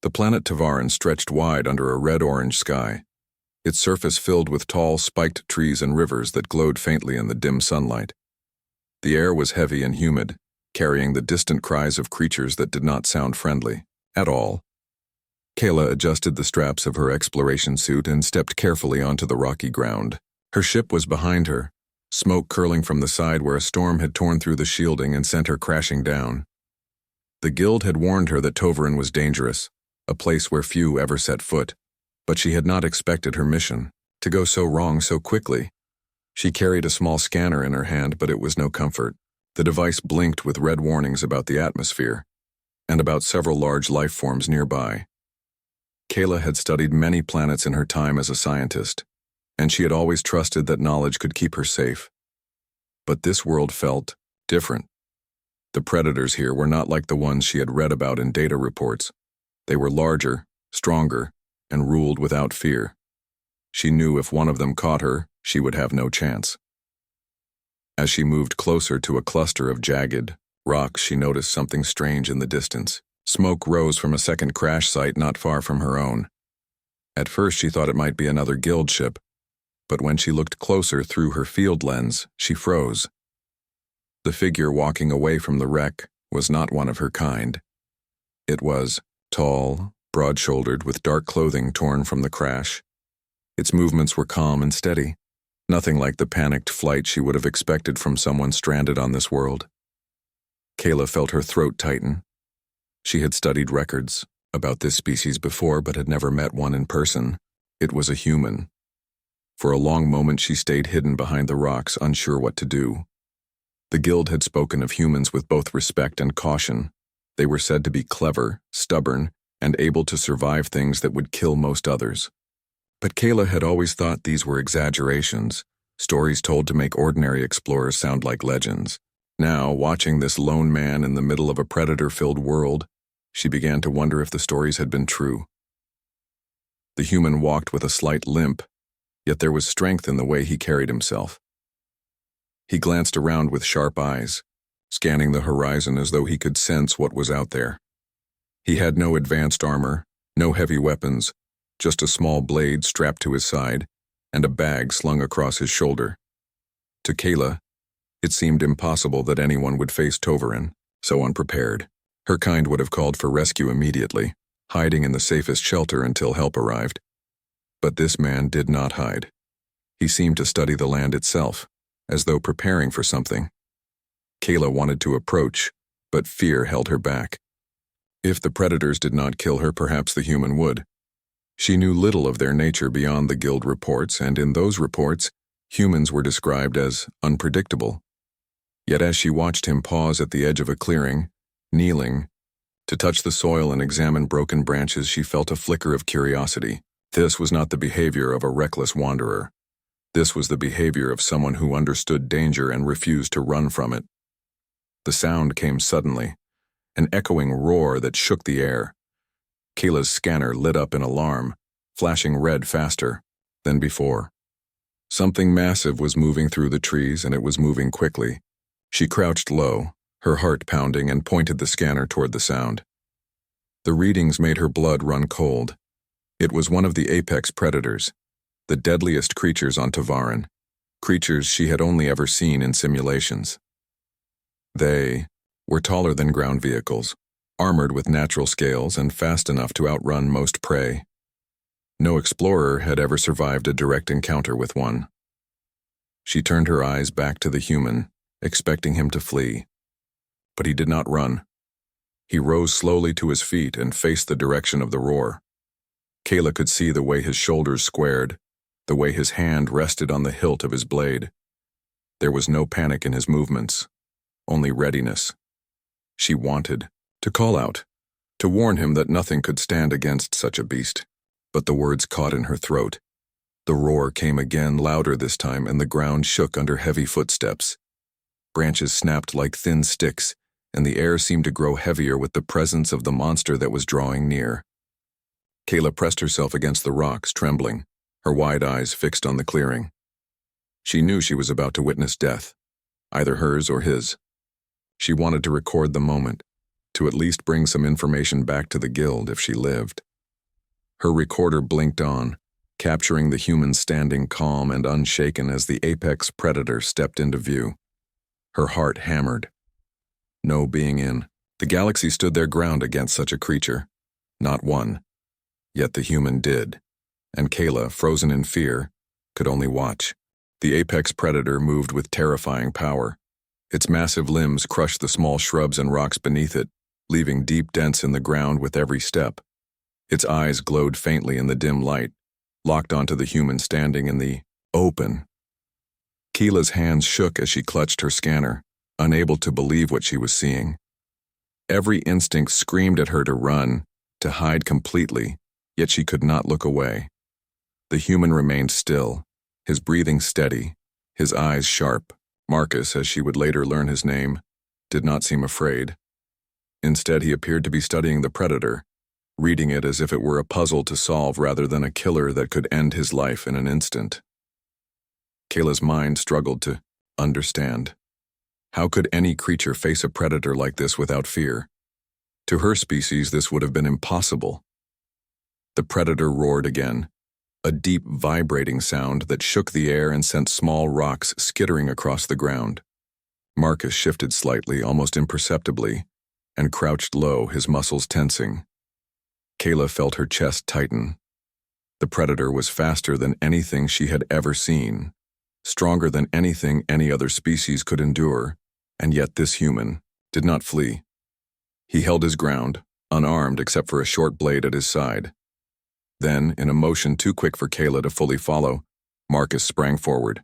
The planet Tavaran stretched wide under a red-orange sky, its surface filled with tall, spiked trees and rivers that glowed faintly in the dim sunlight. The air was heavy and humid, carrying the distant cries of creatures that did not sound friendly at all. Kayla adjusted the straps of her exploration suit and stepped carefully onto the rocky ground. Her ship was behind her, smoke curling from the side where a storm had torn through the shielding and sent her crashing down. The guild had warned her that Tavaran was dangerous, a place where few ever set foot, but she had not expected her mission to go so wrong so quickly. She carried a small scanner in her hand, but it was no comfort. The device blinked with red warnings about the atmosphere and about several large life forms nearby. Kayla had studied many planets in her time as a scientist, and she had always trusted that knowledge could keep her safe. But this world felt different. The predators here were not like the ones she had read about in data reports. They were larger, stronger, and ruled without fear. She knew if one of them caught her, she would have no chance. As she moved closer to a cluster of jagged rocks, she noticed something strange in the distance. Smoke rose from a second crash site not far from her own. At first she thought it might be another guild ship, but when she looked closer through her field lens, she froze. The figure walking away from the wreck was not one of her kind. It was tall, broad-shouldered, with dark clothing torn from the crash. Its movements were calm and steady, nothing like the panicked flight she would have expected from someone stranded on this world. Kayla felt her throat tighten. She had studied records about this species before, but had never met one in person. It was a human. For a long moment she stayed hidden behind the rocks, unsure what to do. The guild had spoken of humans with both respect and caution. They were said to be clever, stubborn, and able to survive things that would kill most others. But Kayla had always thought these were exaggerations, stories told to make ordinary explorers sound like legends. Now, watching this lone man in the middle of a predator-filled world, she began to wonder if the stories had been true. The human walked with a slight limp, yet there was strength in the way he carried himself. He glanced around with sharp eyes, scanning the horizon as though he could sense what was out there. He had no advanced armor, no heavy weapons, just a small blade strapped to his side and a bag slung across his shoulder. To Kayla, it seemed impossible that anyone would face Tavaran, so unprepared. Her kind would have called for rescue immediately, hiding in the safest shelter until help arrived. But this man did not hide. He seemed to study the land itself, as though preparing for something. Kayla wanted to approach, but fear held her back. If the predators did not kill her, perhaps the human would. She knew little of their nature beyond the guild reports, and in those reports, humans were described as unpredictable. Yet as she watched him pause at the edge of a clearing, kneeling, to touch the soil and examine broken branches, she felt a flicker of curiosity. This was not the behavior of a reckless wanderer. This was the behavior of someone who understood danger and refused to run from it. The sound came suddenly, an echoing roar that shook the air. Kayla's scanner lit up in alarm, flashing red faster than before. Something massive was moving through the trees, and it was moving quickly. She crouched low, her heart pounding, and pointed the scanner toward the sound. The readings made her blood run cold. It was one of the apex predators, the deadliest creatures on Tavaran, creatures she had only ever seen in simulations. They were taller than ground vehicles, armored with natural scales and fast enough to outrun most prey. No explorer had ever survived a direct encounter with one. She turned her eyes back to the human, expecting him to flee. But he did not run. He rose slowly to his feet and faced the direction of the roar. Kayla could see the way his shoulders squared, the way his hand rested on the hilt of his blade. There was no panic in his movements, only readiness. She wanted to call out, to warn him that nothing could stand against such a beast, but the words caught in her throat. The roar came again, louder this time, and the ground shook under heavy footsteps. Branches snapped like thin sticks, and the air seemed to grow heavier with the presence of the monster that was drawing near. Kayla pressed herself against the rocks, trembling, her wide eyes fixed on the clearing. She knew she was about to witness death, either hers or his. She wanted to record the moment, to at least bring some information back to the guild if she lived. Her recorder blinked on, capturing the human standing calm and unshaken as the apex predator stepped into view. Her heart hammered. No being in. The galaxy stood their ground against such a creature. Not one. Yet the human did. And Kayla, frozen in fear, could only watch. The apex predator moved with terrifying power. Its massive limbs crushed the small shrubs and rocks beneath it, leaving deep dents in the ground with every step. Its eyes glowed faintly in the dim light, locked onto the human standing in the open. Keela's hands shook as she clutched her scanner, unable to believe what she was seeing. Every instinct screamed at her to run, to hide completely, yet she could not look away. The human remained still, his breathing steady, his eyes sharp. Marcus, as she would later learn his name, did not seem afraid. Instead, he appeared to be studying the predator, reading it as if it were a puzzle to solve rather than a killer that could end his life in an instant. Kayla's mind struggled to understand. How could any creature face a predator like this without fear? To her species, this would have been impossible. The predator roared again, a deep, vibrating sound that shook the air and sent small rocks skittering across the ground. Marcus shifted slightly, almost imperceptibly, and crouched low, his muscles tensing. Kayla felt her chest tighten. The predator was faster than anything she had ever seen, stronger than anything any other species could endure, and yet this human did not flee. He held his ground, unarmed except for a short blade at his side. Then, in a motion too quick for Kayla to fully follow, Marcus sprang forward.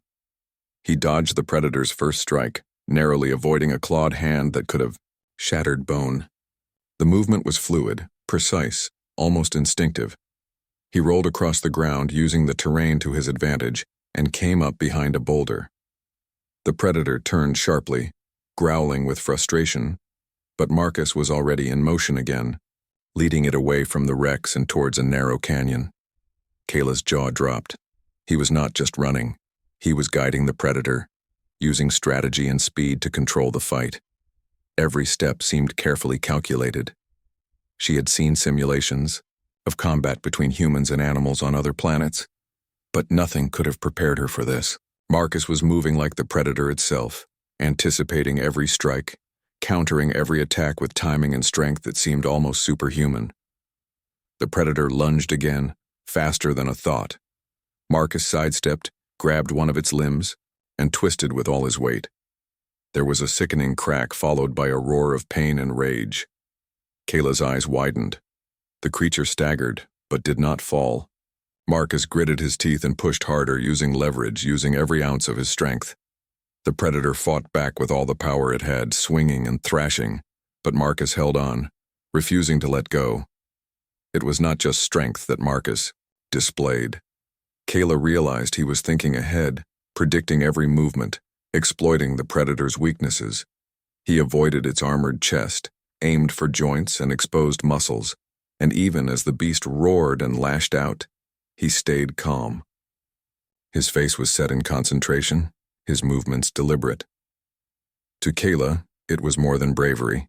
He dodged the predator's first strike, narrowly avoiding a clawed hand that could have shattered bone. The movement was fluid, precise, almost instinctive. He rolled across the ground using the terrain to his advantage and came up behind a boulder. The predator turned sharply, growling with frustration, but Marcus was already in motion again, leading it away from the wrecks and towards a narrow canyon. Kayla's jaw dropped. He was not just running. He was guiding the predator, using strategy and speed to control the fight. Every step seemed carefully calculated. She had seen simulations of combat between humans and animals on other planets, but nothing could have prepared her for this. Marcus was moving like the predator itself, anticipating every strike, countering every attack with timing and strength that seemed almost superhuman. The predator lunged again, faster than a thought. Marcus sidestepped, grabbed one of its limbs, and twisted with all his weight. There was a sickening crack followed by a roar of pain and rage. Kayla's eyes widened. The creature staggered, but did not fall. Marcus gritted his teeth and pushed harder, using leverage, using every ounce of his strength. The predator fought back with all the power it had, swinging and thrashing, but Marcus held on, refusing to let go. It was not just strength that Marcus displayed. Kayla realized he was thinking ahead, predicting every movement, exploiting the predator's weaknesses. He avoided its armored chest, aimed for joints and exposed muscles, and even as the beast roared and lashed out, he stayed calm. His face was set in concentration, his movements deliberate. To Kayla, it was more than bravery.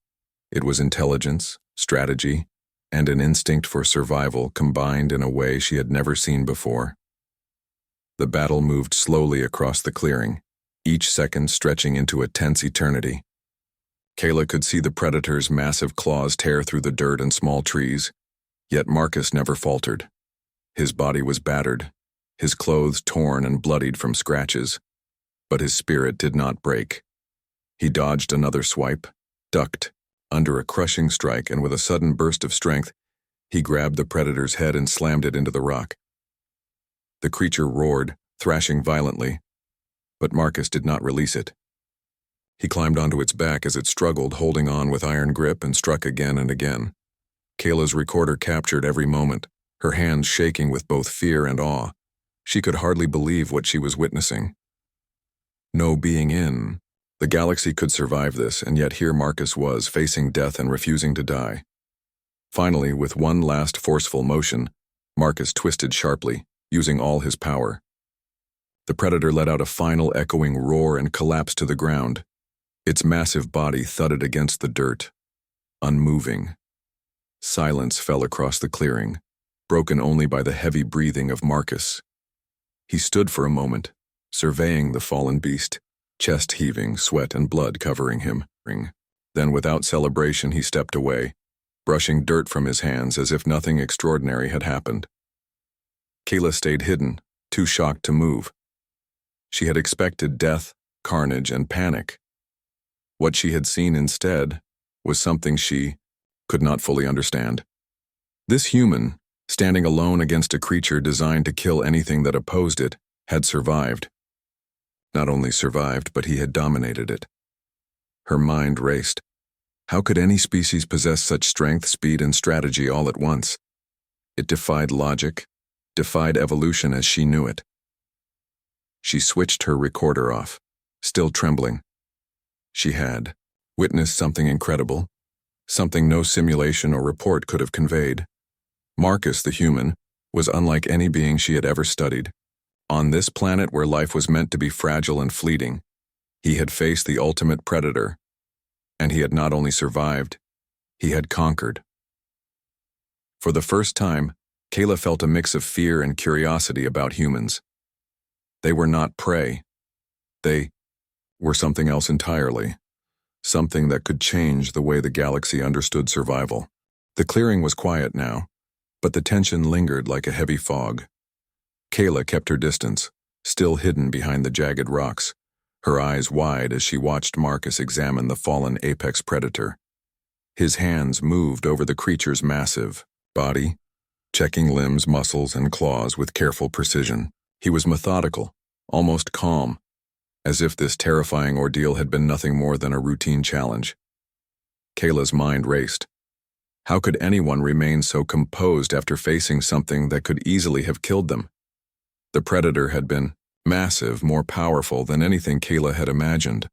It was intelligence, strategy, and an instinct for survival combined in a way she had never seen before. The battle moved slowly across the clearing, each second stretching into a tense eternity. Kayla could see the predator's massive claws tear through the dirt and small trees, yet Marcus never faltered. His body was battered, his clothes torn and bloodied from scratches, but his spirit did not break. He dodged another swipe, ducked, under a crushing strike, and with a sudden burst of strength, he grabbed the predator's head and slammed it into the rock. The creature roared, thrashing violently, but Marcus did not release it. He climbed onto its back as it struggled, holding on with iron grip, and struck again and again. Kayla's recorder captured every moment, her hands shaking with both fear and awe. She could hardly believe what she was witnessing. No being in. The galaxy could survive this, and yet here Marcus was, facing death and refusing to die. Finally, with one last forceful motion, Marcus twisted sharply, using all his power. The predator let out a final echoing roar and collapsed to the ground. Its massive body thudded against the dirt. unmoving. Silence fell across the clearing, broken only by the heavy breathing of Marcus. He stood for a moment, surveying the fallen beast, chest heaving, sweat and blood covering him. Then, without celebration, he stepped away, brushing dirt from his hands as if nothing extraordinary had happened. Kayla stayed hidden, too shocked to move. She had expected death, carnage, and panic. What she had seen instead was something she could not fully understand. This human, standing alone against a creature designed to kill anything that opposed it, had survived. Not only survived, but he had dominated it. Her mind raced. How could any species possess such strength, speed, and strategy all at once? It defied logic, defied evolution as she knew it. She switched her recorder off, still trembling. She had witnessed something incredible, something no simulation or report could have conveyed. Marcus, the human, was unlike any being she had ever studied. On this planet where life was meant to be fragile and fleeting, he had faced the ultimate predator, and he had not only survived, he had conquered. For the first time, Kayla felt a mix of fear and curiosity about humans. They were not prey. They were something else entirely, something that could change the way the galaxy understood survival. The clearing was quiet now, but the tension lingered like a heavy fog. Kayla kept her distance, still hidden behind the jagged rocks, her eyes wide as she watched Marcus examine the fallen apex predator. His hands moved over the creature's massive body, checking limbs, muscles, and claws with careful precision. He was methodical, almost calm, as if this terrifying ordeal had been nothing more than a routine challenge. Kayla's mind raced. How could anyone remain so composed after facing something that could easily have killed them? The predator had been massive, more powerful than anything Kayla had imagined.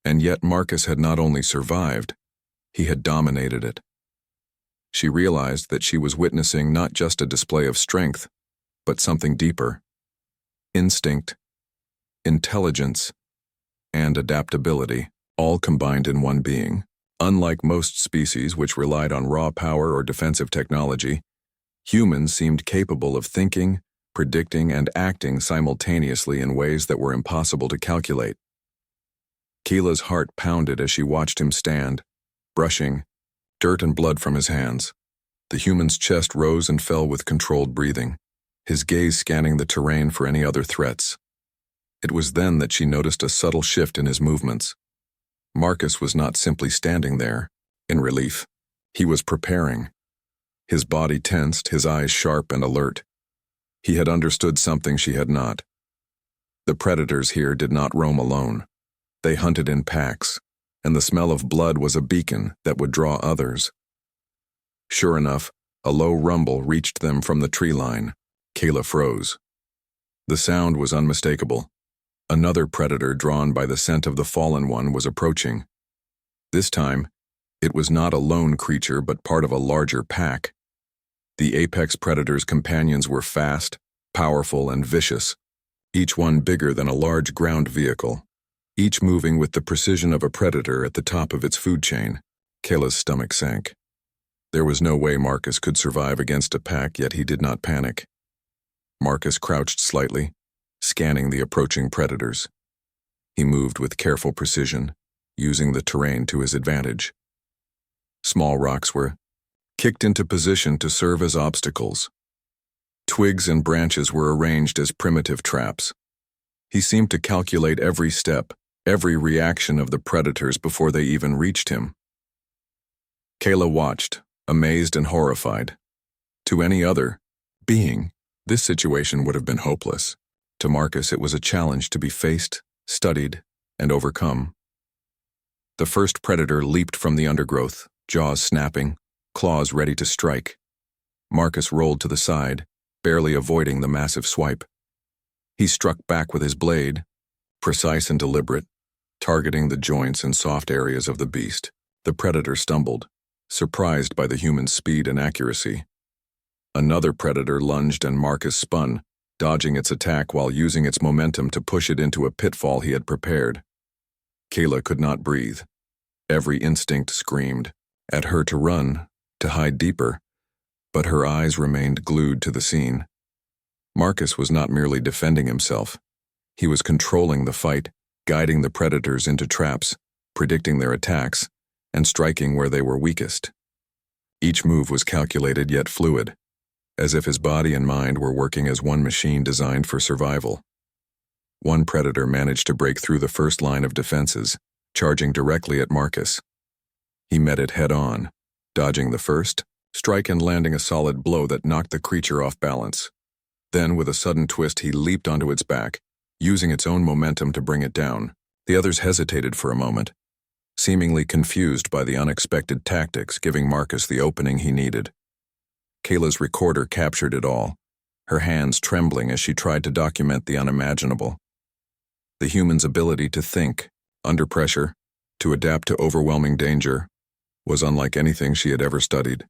And yet Marcus had not only survived, he had dominated it. She realized that she was witnessing not just a display of strength, but something deeper. Instinct, intelligence, and adaptability, all combined in one being. Unlike most species which relied on raw power or defensive technology, humans seemed capable of thinking, predicting, and acting simultaneously in ways that were impossible to calculate. Kayla's heart pounded as she watched him stand, brushing dirt and blood from his hands. The human's chest rose and fell with controlled breathing, his gaze scanning the terrain for any other threats. It was then that she noticed a subtle shift in his movements. Marcus was not simply standing there, in relief. He was preparing. His body tensed, his eyes sharp and alert. He had understood something she had not. The predators here did not roam alone. They hunted in packs, and the smell of blood was a beacon that would draw others. Sure enough, a low rumble reached them from the tree line. Kayla froze. The sound was unmistakable. Another predator drawn by the scent of the fallen one was approaching. This time, it was not a lone creature but part of a larger pack. The apex predator's companions were fast, powerful, and vicious, each one bigger than a large ground vehicle, each moving with the precision of a predator at the top of its food chain. Kayla's stomach sank. There was no way Marcus could survive against a pack, yet he did not panic. Marcus crouched slightly, scanning the approaching predators. He moved with careful precision, using the terrain to his advantage. Small rocks were kicked into position to serve as obstacles. Twigs and branches were arranged as primitive traps. He seemed to calculate every step, every reaction of the predators before they even reached him. Kayla watched, amazed and horrified. To any other being, this situation would have been hopeless. To Marcus, it was a challenge to be faced, studied, and overcome. The first predator leaped from the undergrowth, jaws snapping, claws ready to strike. Marcus rolled to the side, barely avoiding the massive swipe. He struck back with his blade, precise and deliberate, targeting the joints and soft areas of the beast. The predator stumbled, surprised by the human's speed and accuracy. Another predator lunged and Marcus spun, dodging its attack while using its momentum to push it into a pitfall he had prepared. Kayla could not breathe. Every instinct screamed, at her to run, to hide deeper, but her eyes remained glued to the scene. Marcus was not merely defending himself. He was controlling the fight, guiding the predators into traps, predicting their attacks, and striking where they were weakest. Each move was calculated yet fluid, as if his body and mind were working as one machine designed for survival. One predator managed to break through the first line of defenses, charging directly at Marcus. He met it head-on, dodging the first strike and landing a solid blow that knocked the creature off balance. Then, with a sudden twist, he leaped onto its back, using its own momentum to bring it down. The others hesitated for a moment, seemingly confused by the unexpected tactics, giving Marcus the opening he needed. Kayla's recorder captured it all, her hands trembling as she tried to document the unimaginable. The human's ability to think, under pressure, to adapt to overwhelming danger, was unlike anything she had ever studied.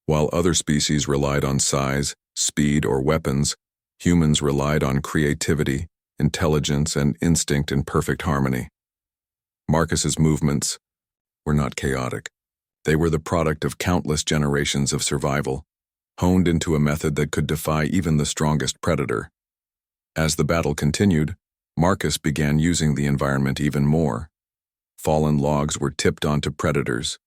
While other species relied on size, speed, or weapons, humans relied on creativity, intelligence, and instinct in perfect harmony. Marcus's movements were not chaotic. They were the product of countless generations of survival, honed into a method that could defy even the strongest predator. As the battle continued, Marcus began using the environment even more. Fallen logs were tipped onto predators.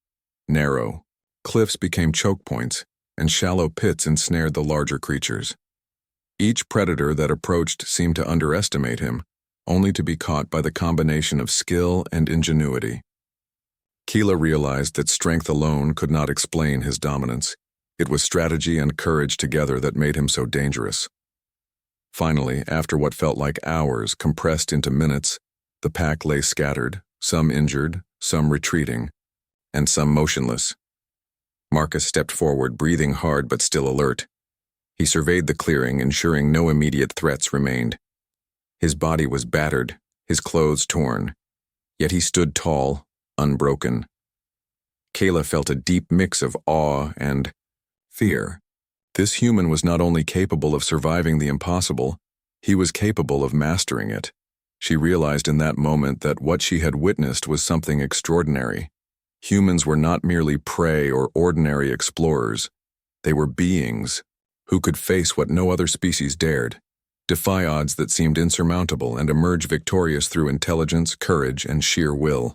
Narrow cliffs became choke points, and shallow pits ensnared the larger creatures. Each predator that approached seemed to underestimate him, only to be caught by the combination of skill and ingenuity. Kayla realized that strength alone could not explain his dominance. It was strategy and courage together that made him so dangerous. Finally, after what felt like hours compressed into minutes, the pack lay scattered, some injured, some retreating, and some motionless. Marcus stepped forward, breathing hard but still alert. He surveyed the clearing, ensuring no immediate threats remained. His body was battered, his clothes torn, yet he stood tall, unbroken. Kayla felt a deep mix of awe and fear. This human was not only capable of surviving the impossible, he was capable of mastering it. She realized in that moment that what she had witnessed was something extraordinary. Humans were not merely prey or ordinary explorers. They were beings who could face what no other species dared, defy odds that seemed insurmountable, and emerge victorious through intelligence, courage, and sheer will.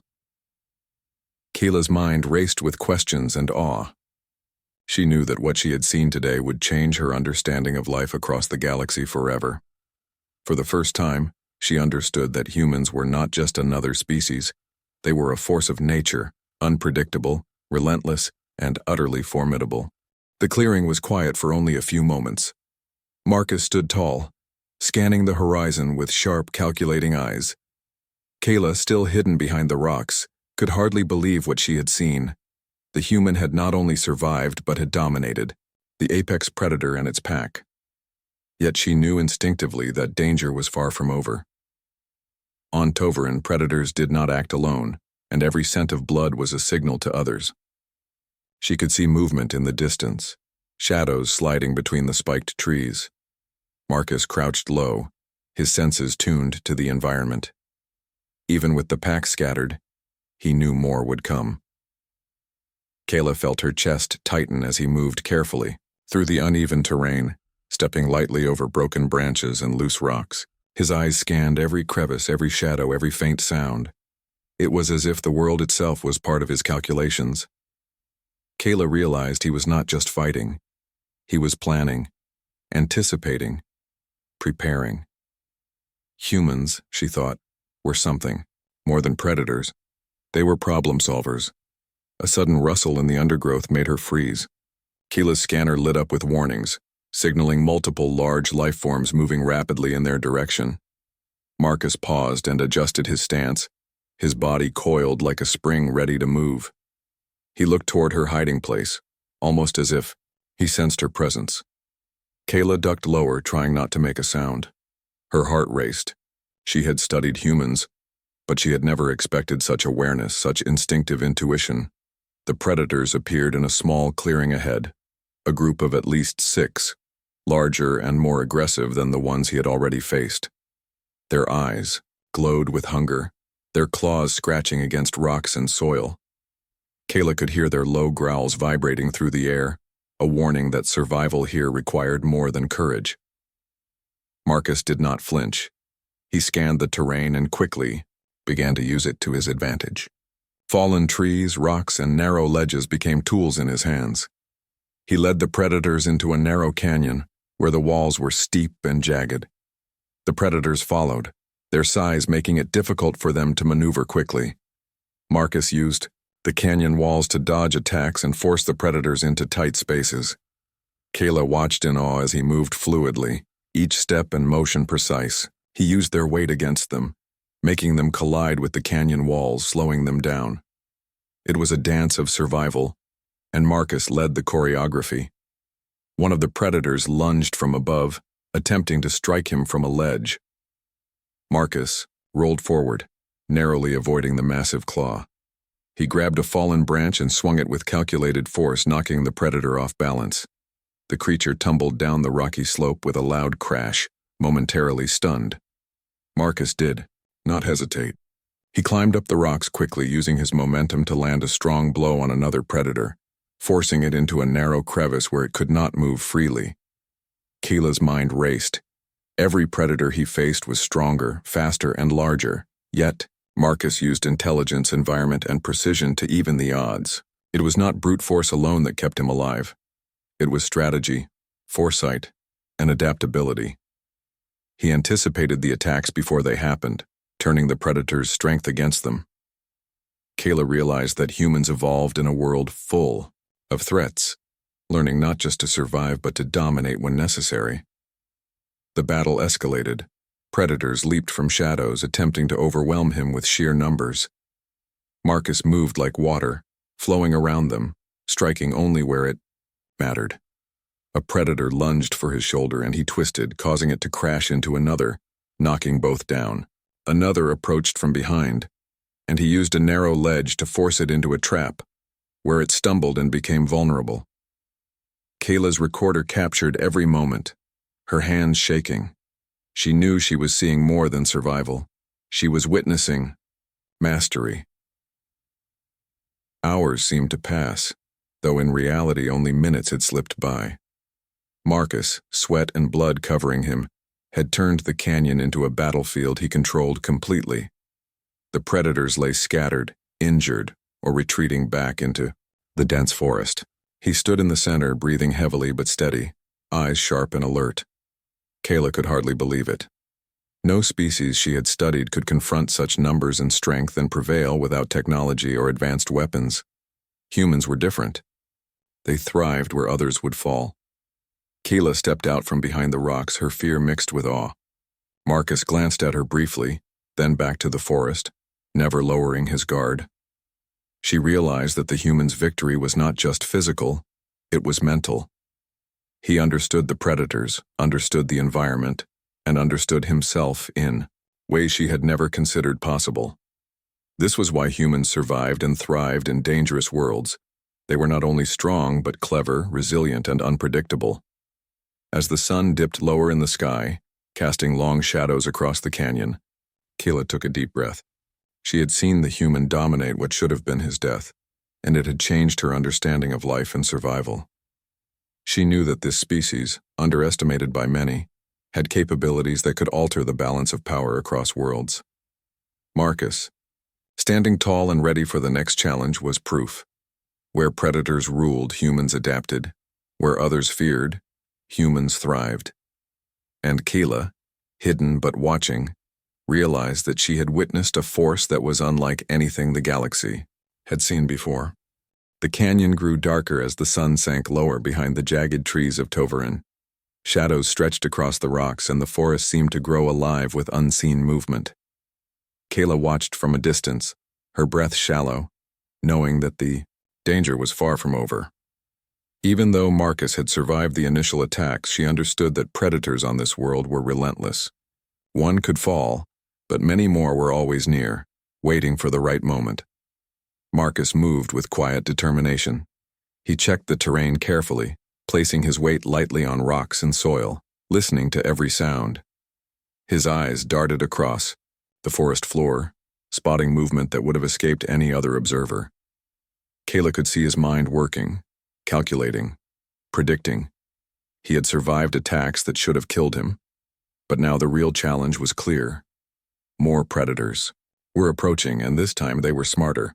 Kayla's mind raced with questions and awe. She knew that what she had seen today would change her understanding of life across the galaxy forever. For the first time, she understood that humans were not just another species. They were a force of nature, unpredictable, relentless, and utterly formidable. The clearing was quiet for only a few moments. Marcus stood tall, scanning the horizon with sharp, calculating eyes. Kayla, still hidden behind the rocks, could hardly believe what she had seen. The human had not only survived but had dominated, the apex predator and its pack. Yet she knew instinctively that danger was far from over. On Tovarin, predators did not act alone, and every scent of blood was a signal to others. She could see movement in the distance, shadows sliding between the spiked trees. Marcus crouched low, his senses tuned to the environment. Even with the pack scattered, he knew more would come. Kayla felt her chest tighten as he moved carefully through the uneven terrain, stepping lightly over broken branches and loose rocks. His eyes scanned every crevice, every shadow, every faint sound. It was as if the world itself was part of his calculations. Kayla realized he was not just fighting. He was planning, anticipating, preparing. Humans, she thought, were something more than predators. They were problem solvers. A sudden rustle in the undergrowth made her freeze. Kayla's scanner lit up with warnings, signaling multiple large life forms moving rapidly in their direction. Marcus paused and adjusted his stance, his body coiled like a spring ready to move. He looked toward her hiding place, almost as if he sensed her presence. Kayla ducked lower, trying not to make a sound. Her heart raced. She had studied humans, but she had never expected such awareness, such instinctive intuition. The predators appeared in a small clearing ahead, a group of at least 6, larger and more aggressive than the ones he had already faced. Their eyes glowed with hunger, their claws scratching against rocks and soil. Kayla could hear their low growls vibrating through the air, a warning that survival here required more than courage. Marcus did not flinch. He scanned the terrain and quickly began to use it to his advantage. Fallen trees, rocks, and narrow ledges became tools in his hands. He led the predators into a narrow canyon where the walls were steep and jagged. The predators followed, their size making it difficult for them to maneuver quickly. Marcus used the canyon walls to dodge attacks and force the predators into tight spaces. Kayla watched in awe as he moved fluidly, each step and motion precise. He used their weight against them, making them collide with the canyon walls, slowing them down. It was a dance of survival, and Marcus led the choreography. One of the predators lunged from above, attempting to strike him from a ledge. Marcus rolled forward, narrowly avoiding the massive claw. He grabbed a fallen branch and swung it with calculated force, knocking the predator off balance. The creature tumbled down the rocky slope with a loud crash, momentarily stunned. Marcus did not hesitate. He climbed up the rocks quickly, using his momentum to land a strong blow on another predator, forcing it into a narrow crevice where it could not move freely. Kayla's mind raced. Every predator he faced was stronger, faster, and larger, yet Marcus used intelligence, environment, and precision to even the odds. It was not brute force alone that kept him alive. It was strategy, foresight, and adaptability. He anticipated the attacks before they happened, turning the predator's strength against them. Kayla realized that humans evolved in a world full of threats, learning not just to survive but to dominate when necessary. The battle escalated. Predators leaped from shadows, attempting to overwhelm him with sheer numbers. Marcus moved like water, flowing around them, striking only where it mattered. A predator lunged for his shoulder and he twisted, causing it to crash into another, knocking both down. Another approached from behind, and he used a narrow ledge to force it into a trap, where it stumbled and became vulnerable. Kayla's recorder captured every moment, her hands shaking. She knew she was seeing more than survival. She was witnessing mastery. Hours seemed to pass, though in reality only minutes had slipped by. Marcus, sweat and blood covering him, had turned the canyon into a battlefield he controlled completely. The predators lay scattered, injured, or retreating back into the dense forest. He stood in the center, breathing heavily but steady, eyes sharp and alert. Kayla could hardly believe it. No species she had studied could confront such numbers and strength and prevail without technology or advanced weapons. Humans were different. They thrived where others would fall. Kayla stepped out from behind the rocks, her fear mixed with awe. Marcus glanced at her briefly, then back to the forest, never lowering his guard. She realized that the human's victory was not just physical, it was mental. He understood the predators, understood the environment, and understood himself in ways she had never considered possible. This was why humans survived and thrived in dangerous worlds. They were not only strong, but clever, resilient, and unpredictable. As the sun dipped lower in the sky, casting long shadows across the canyon, Kayla took a deep breath. She had seen the human dominate what should have been his death, and it had changed her understanding of life and survival. She knew that this species, underestimated by many, had capabilities that could alter the balance of power across worlds. Marcus, standing tall and ready for the next challenge, was proof. Where predators ruled, humans adapted. Where others feared, humans thrived. And Kayla, hidden but watching, realized that she had witnessed a force that was unlike anything the galaxy had seen before. The canyon grew darker as the sun sank lower behind the jagged trees of Tovarin. Shadows stretched across the rocks and the forest seemed to grow alive with unseen movement. Kayla watched from a distance, her breath shallow, knowing that the danger was far from over. Even though Marcus had survived the initial attacks, she understood that predators on this world were relentless. One could fall, but many more were always near, waiting for the right moment. Marcus moved with quiet determination. He checked the terrain carefully, placing his weight lightly on rocks and soil, listening to every sound. His eyes darted across the forest floor, spotting movement that would have escaped any other observer. Kayla could see his mind working, calculating, predicting. He had survived attacks that should have killed him, but now the real challenge was clear. More predators were approaching, and this time they were smarter.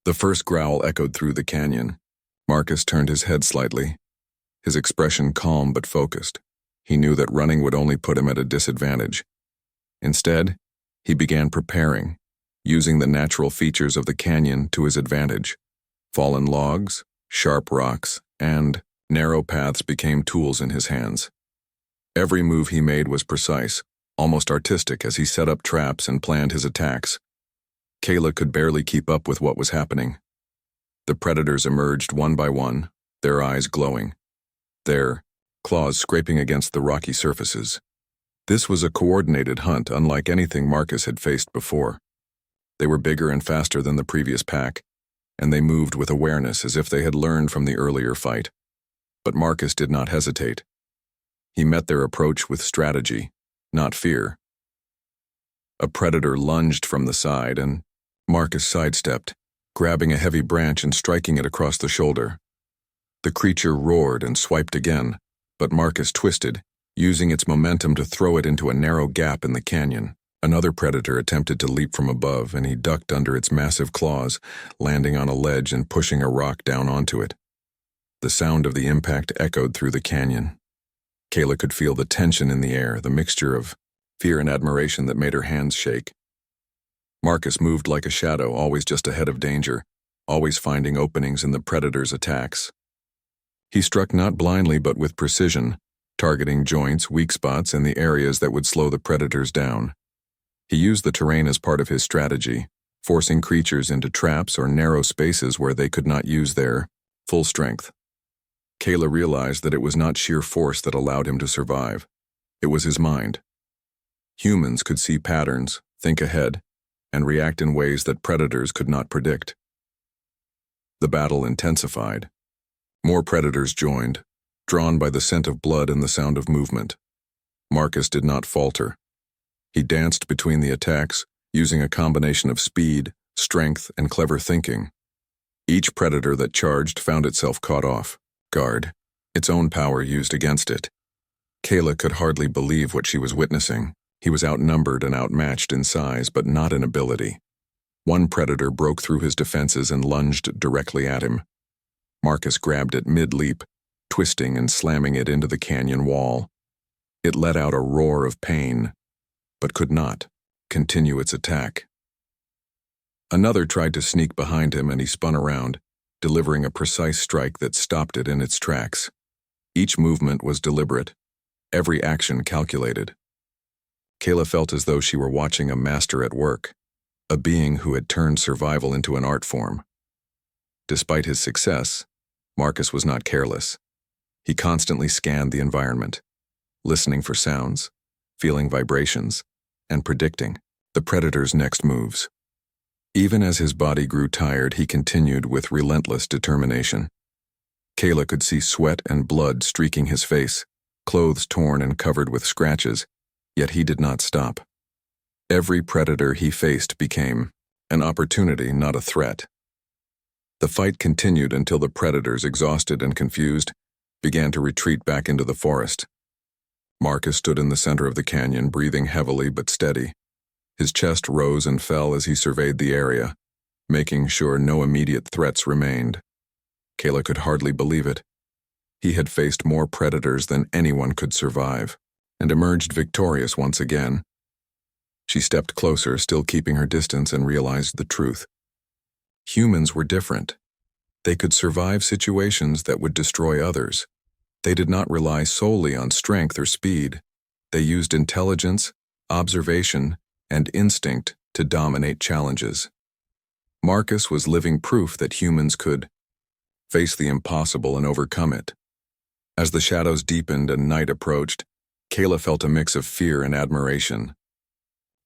The first growl echoed through the canyon. Marcus turned his head slightly, his expression calm but focused. He knew that running would only put him at a disadvantage. Instead, he began preparing, using the natural features of the canyon to his advantage. Fallen logs, sharp rocks, and narrow paths became tools in his hands. Every move he made was precise, almost artistic as he set up traps and planned his attacks. Kayla could barely keep up with what was happening. The predators emerged one by one, their eyes glowing, their claws scraping against the rocky surfaces. This was a coordinated hunt unlike anything Marcus had faced before. They were bigger and faster than the previous pack, and they moved with awareness as if they had learned from the earlier fight. But Marcus did not hesitate. He met their approach with strategy, not fear. A predator lunged from the side, and Marcus sidestepped, grabbing a heavy branch and striking it across the shoulder. The creature roared and swiped again, but Marcus twisted, using its momentum to throw it into a narrow gap in the canyon. Another predator attempted to leap from above, and he ducked under its massive claws, landing on a ledge and pushing a rock down onto it. The sound of the impact echoed through the canyon. Kayla could feel the tension in the air, the mixture of fear and admiration that made her hands shake. Marcus moved like a shadow, always just ahead of danger, always finding openings in the predator's attacks. He struck not blindly but with precision, targeting joints, weak spots, and the areas that would slow the predators down. He used the terrain as part of his strategy, forcing creatures into traps or narrow spaces where they could not use their full strength. Kayla realized that it was not sheer force that allowed him to survive. It was his mind. Humans could see patterns, think ahead, and react in ways that predators could not predict. The battle intensified. More predators joined, drawn by the scent of blood and the sound of movement. Marcus did not falter. He danced between the attacks, using a combination of speed, strength, and clever thinking. Each predator that charged found itself caught off guard, its own power used against it. Kayla could hardly believe what she was witnessing. He was outnumbered and outmatched in size, but not in ability. One predator broke through his defenses and lunged directly at him. Marcus grabbed it mid-leap, twisting and slamming it into the canyon wall. It let out a roar of pain, but could not continue its attack. Another tried to sneak behind him, and he spun around, delivering a precise strike that stopped it in its tracks. Each movement was deliberate, every action calculated. Kayla felt as though she were watching a master at work, a being who had turned survival into an art form. Despite his success, Marcus was not careless. He constantly scanned the environment, listening for sounds, feeling vibrations, and predicting the predator's next moves. Even as his body grew tired, he continued with relentless determination. Kayla could see sweat and blood streaking his face, clothes torn and covered with scratches, yet he did not stop. Every predator he faced became an opportunity, not a threat. The fight continued until the predators, exhausted and confused, began to retreat back into the forest. Marcus stood in the center of the canyon, breathing heavily but steady. His chest rose and fell as he surveyed the area, making sure no immediate threats remained. Kayla could hardly believe it. He had faced more predators than anyone could survive, and emerged victorious once again. She stepped closer, still keeping her distance, and realized the truth. Humans were different. They could survive situations that would destroy others. They did not rely solely on strength or speed. They used intelligence, observation, and instinct to dominate challenges. Marcus was living proof that humans could face the impossible and overcome it. As the shadows deepened and night approached, Kayla felt a mix of fear and admiration.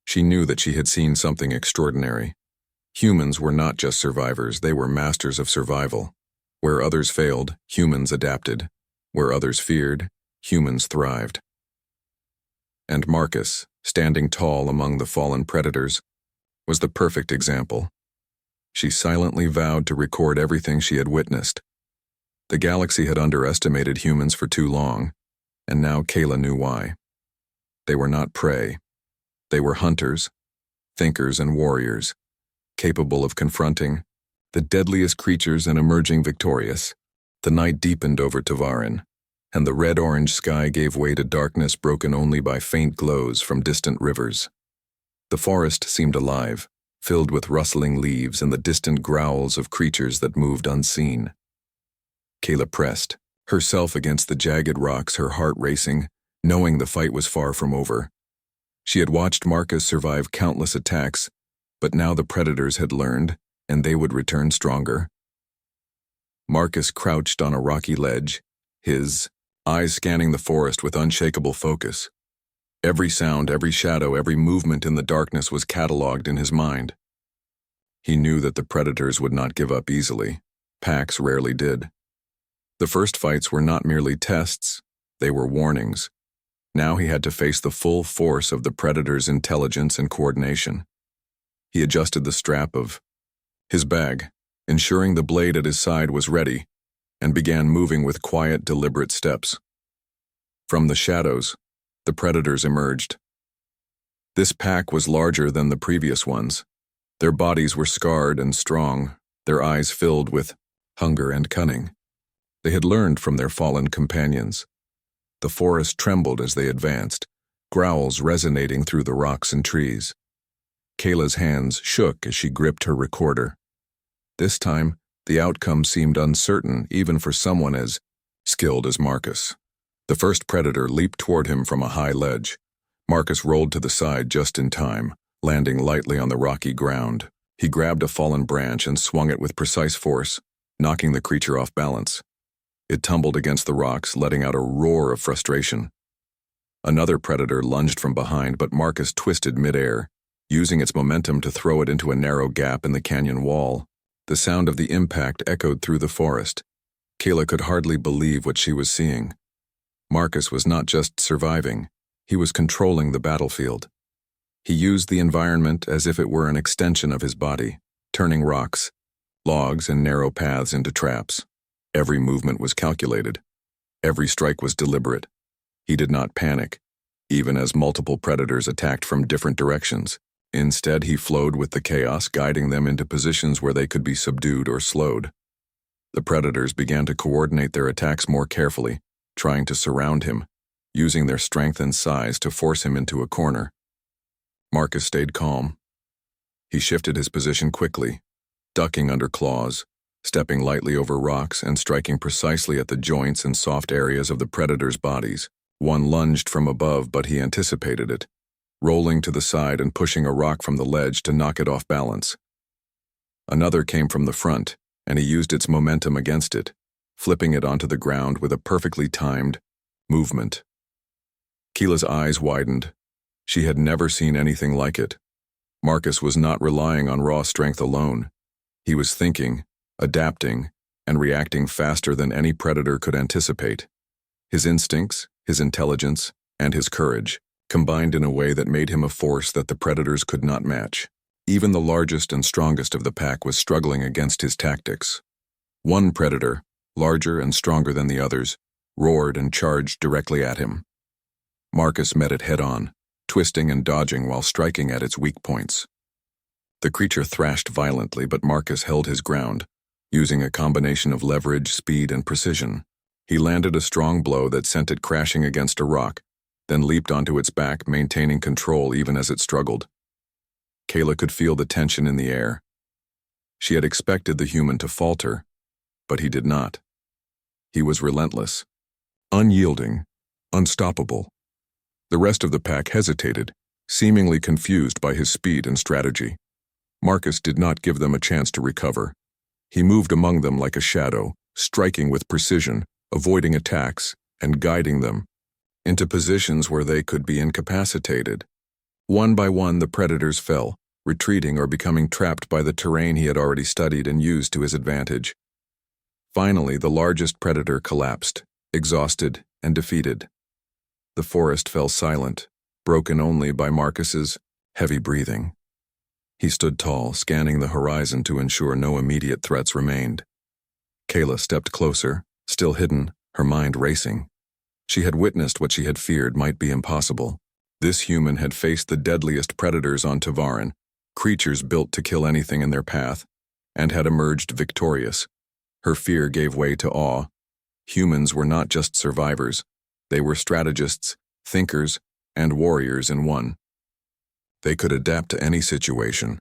She knew that she had seen something extraordinary. Humans were not just survivors, they were masters of survival. Where others failed, humans adapted. Where others feared, humans thrived. And Marcus, standing tall among the fallen predators, was the perfect example. She silently vowed to record everything she had witnessed. The galaxy had underestimated humans for too long, and now Kayla knew why. They were not prey. They were hunters, thinkers, and warriors, capable of confronting the deadliest creatures and emerging victorious. The night deepened over Tavarin, and the red-orange sky gave way to darkness broken only by faint glows from distant rivers. The forest seemed alive, filled with rustling leaves and the distant growls of creatures that moved unseen. Kayla pressed, herself against the jagged rocks, her heart racing, knowing the fight was far from over. She had watched Marcus survive countless attacks, but now the predators had learned, and they would return stronger. Marcus crouched on a rocky ledge, his eyes scanning the forest with unshakable focus. Every sound, every shadow, every movement in the darkness was catalogued in his mind. He knew that the predators would not give up easily. Packs rarely did. The first fights were not merely tests, they were warnings. Now he had to face the full force of the predators' intelligence and coordination. He adjusted the strap of his bag, ensuring the blade at his side was ready, and began moving with quiet, deliberate steps. From the shadows, the predators emerged. This pack was larger than the previous ones. Their bodies were scarred and strong, their eyes filled with hunger and cunning. They had learned from their fallen companions. The forest trembled as they advanced, growls resonating through the rocks and trees. Kayla's hands shook as she gripped her recorder. This time, the outcome seemed uncertain even for someone as skilled as Marcus. The first predator leaped toward him from a high ledge. Marcus rolled to the side just in time, landing lightly on the rocky ground. He grabbed a fallen branch and swung it with precise force, knocking the creature off balance. It tumbled against the rocks, letting out a roar of frustration. Another predator lunged from behind, but Marcus twisted midair, using its momentum to throw it into a narrow gap in the canyon wall. The sound of the impact echoed through the forest. Kayla could hardly believe what she was seeing. Marcus was not just surviving, he was controlling the battlefield. He used the environment as if it were an extension of his body, turning rocks, logs, and narrow paths into traps. Every movement was calculated. Every strike was deliberate. He did not panic, even as multiple predators attacked from different directions. Instead, he flowed with the chaos, guiding them into positions where they could be subdued or slowed. The predators began to coordinate their attacks more carefully, trying to surround him, using their strength and size to force him into a corner. Marcus stayed calm. He shifted his position quickly, ducking under claws, stepping lightly over rocks and striking precisely at the joints and soft areas of the predators' bodies. One lunged from above, but he anticipated it, rolling to the side and pushing a rock from the ledge to knock it off balance. Another came from the front, and he used its momentum against it, flipping it onto the ground with a perfectly timed movement. Kayla's eyes widened. She had never seen anything like it. Marcus was not relying on raw strength alone. He was thinking, adapting, and reacting faster than any predator could anticipate. His instincts, his intelligence, and his courage combined in a way that made him a force that the predators could not match. Even the largest and strongest of the pack was struggling against his tactics. One predator, larger and stronger than the others, roared and charged directly at him. Marcus met it head-on, twisting and dodging while striking at its weak points. The creature thrashed violently, but Marcus held his ground, using a combination of leverage, speed, and precision. He landed a strong blow that sent it crashing against a rock, then leaped onto its back, maintaining control even as it struggled. Kayla could feel the tension in the air. She had expected the human to falter, but he did not. He was relentless, unyielding, unstoppable. The rest of the pack hesitated, seemingly confused by his speed and strategy. Marcus did not give them a chance to recover. He moved among them like a shadow, striking with precision, avoiding attacks, and guiding them into positions where they could be incapacitated. One by one, the predators fell, retreating or becoming trapped by the terrain he had already studied and used to his advantage. Finally, the largest predator collapsed, exhausted and defeated. The forest fell silent, broken only by Marcus's heavy breathing. He stood tall, scanning the horizon to ensure no immediate threats remained. Kayla stepped closer, still hidden, her mind racing. She had witnessed what she had feared might be impossible. This human had faced the deadliest predators on Tavarin, creatures built to kill anything in their path, and had emerged victorious. Her fear gave way to awe. Humans were not just survivors. They were strategists, thinkers, and warriors in one. They could adapt to any situation,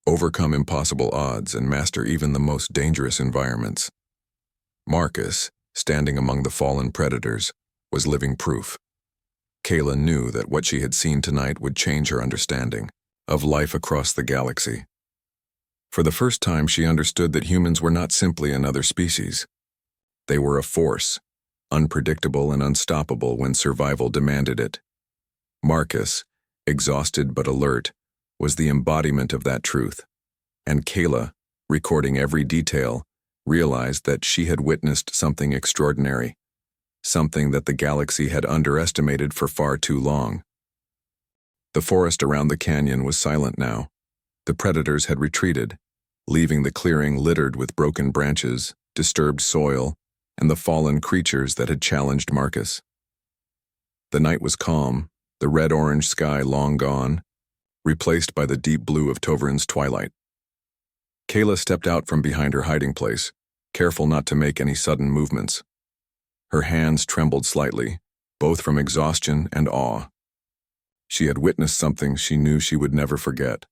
overcome impossible odds, and master even the most dangerous environments. Marcus, standing among the fallen predators, was living proof. Kayla knew that what she had seen tonight would change her understanding of life across the galaxy. For the first time, she understood that humans were not simply another species. They were a force, unpredictable and unstoppable when survival demanded it. Marcus, exhausted but alert, was the embodiment of that truth, and Kayla, recording every detail, realized that she had witnessed something extraordinary, something that the galaxy had underestimated for far too long. The forest around the canyon was silent now. The predators had retreated, leaving the clearing littered with broken branches, disturbed soil, and the fallen creatures that had challenged Marcus. The night was calm, the red-orange sky long gone, replaced by the deep blue of Tovarin's twilight. Kayla stepped out from behind her hiding place, careful not to make any sudden movements. Her hands trembled slightly, both from exhaustion and awe. She had witnessed something she knew she would never forget.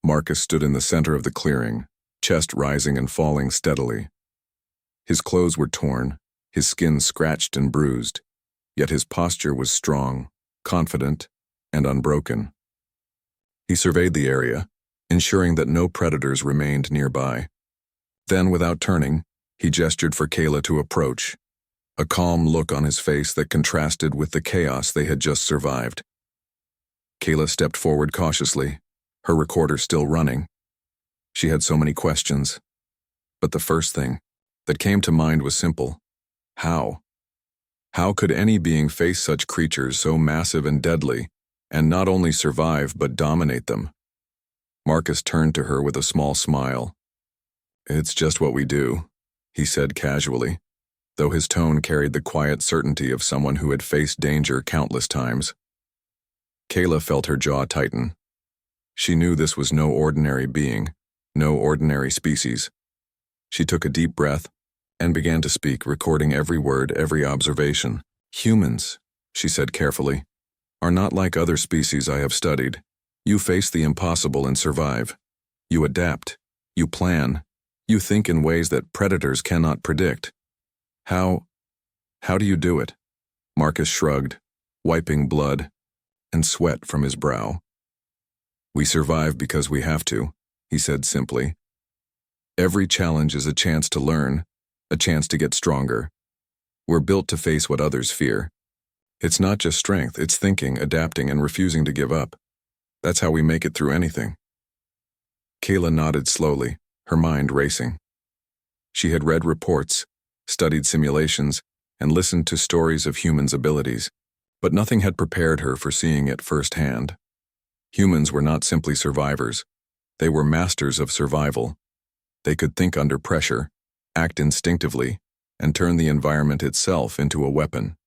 Marcus stood in the center of the clearing, chest rising and falling steadily. His clothes were torn, his skin scratched and bruised, yet his posture was strong, confident, and unbroken. He surveyed the area, ensuring that no predators remained nearby. Then, without turning, he gestured for Kayla to approach, a calm look on his face that contrasted with the chaos they had just survived. Kayla stepped forward cautiously, her recorder still running. She had so many questions, but the first thing that came to mind was simple. How? How could any being face such creatures so massive and deadly, and not only survive but dominate them? Marcus turned to her with a small smile. "It's just what we do," he said casually, though his tone carried the quiet certainty of someone who had faced danger countless times. Kayla felt her jaw tighten. She knew this was no ordinary being, no ordinary species. She took a deep breath and began to speak, recording every word, every observation. "Humans," she said carefully, "are not like other species I have studied. You face the impossible and survive. You adapt. You plan. You think in ways that predators cannot predict. How do you do it?" Marcus shrugged, wiping blood and sweat from his brow. "We survive because we have to," he said simply. "Every challenge is a chance to learn, a chance to get stronger. We're built to face what others fear. It's not just strength, it's thinking, adapting, and refusing to give up. That's how we make it through anything." Kayla nodded slowly, her mind racing. She had read reports, studied simulations, and listened to stories of humans' abilities, but nothing had prepared her for seeing it firsthand. Humans were not simply survivors. They were masters of survival. They could think under pressure, act instinctively, and turn the environment itself into a weapon.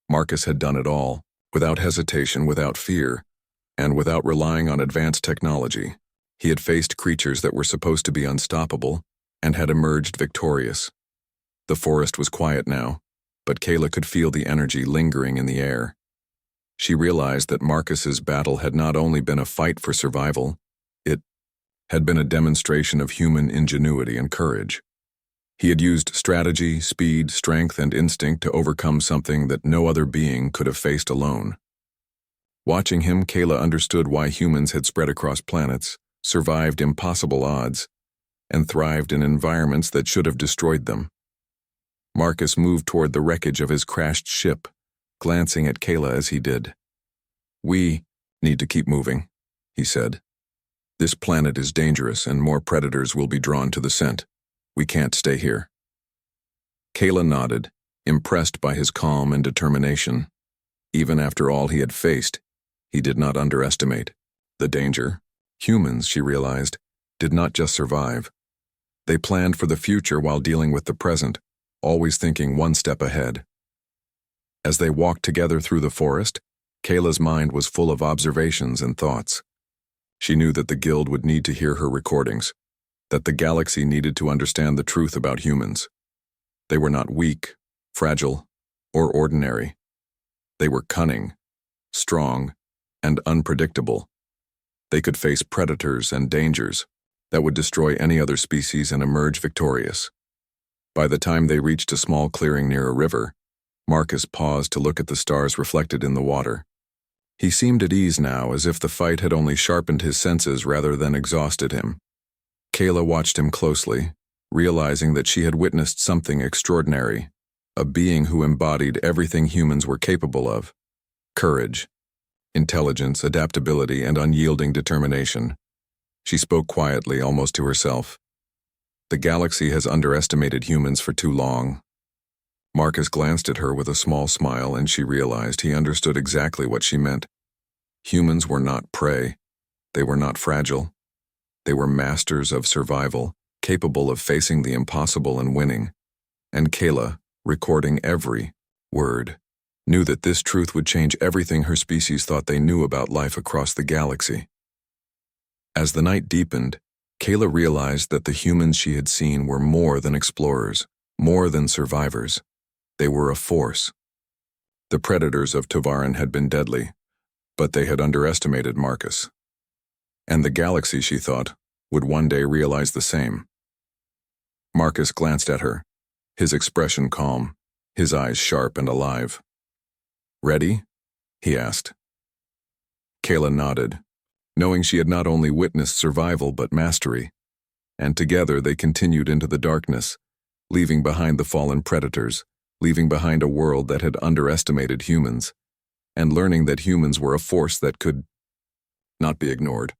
Marcus had done it all, without hesitation, without fear, and without relying on advanced technology. He had faced creatures that were supposed to be unstoppable, and had emerged victorious. The forest was quiet now, but Kayla could feel the energy lingering in the air. She realized that Marcus's battle had not only been a fight for survival, it had been a demonstration of human ingenuity and courage. He had used strategy, speed, strength, and instinct to overcome something that no other being could have faced alone. Watching him, Kayla understood why humans had spread across planets, survived impossible odds, and thrived in environments that should have destroyed them. Marcus moved toward the wreckage of his crashed ship, glancing at Kayla as he did. "We need to keep moving," he said. "This planet is dangerous and more predators will be drawn to the scent. We can't stay here." Kayla nodded, impressed by his calm and determination. Even after all he had faced, he did not underestimate the danger. Humans, she realized, did not just survive. They planned for the future while dealing with the present, always thinking one step ahead. As they walked together through the forest, Kayla's mind was full of observations and thoughts. She knew that the Guild would need to hear her recordings, that the galaxy needed to understand the truth about humans. They were not weak, fragile, or ordinary. They were cunning, strong, and unpredictable. They could face predators and dangers that would destroy any other species and emerge victorious. By the time they reached a small clearing near a river, Marcus paused to look at the stars reflected in the water. He seemed at ease now, as if the fight had only sharpened his senses rather than exhausted him. Kayla watched him closely, realizing that she had witnessed something extraordinary, a being who embodied everything humans were capable of: courage, intelligence, adaptability, and unyielding determination. She spoke quietly, almost to herself. The galaxy has underestimated humans for too long. Marcus glanced at her with a small smile, and she realized he understood exactly what she meant. Humans were not prey. They were not fragile. They were masters of survival, capable of facing the impossible and winning. And Kayla, recording every word, knew that this truth would change everything her species thought they knew about life across the galaxy. As the night deepened, Kayla realized that the humans she had seen were more than explorers, more than survivors. They were a force. The predators of Tovarin had been deadly, but they had underestimated Marcus. And the galaxy, she thought, would one day realize the same. Marcus glanced at her, his expression calm, his eyes sharp and alive. "Ready?" he asked. Kayla nodded, knowing she had not only witnessed survival but mastery, and together they continued into the darkness, leaving behind the fallen predators, leaving behind a world that had underestimated humans, and learning that humans were a force that could not be ignored.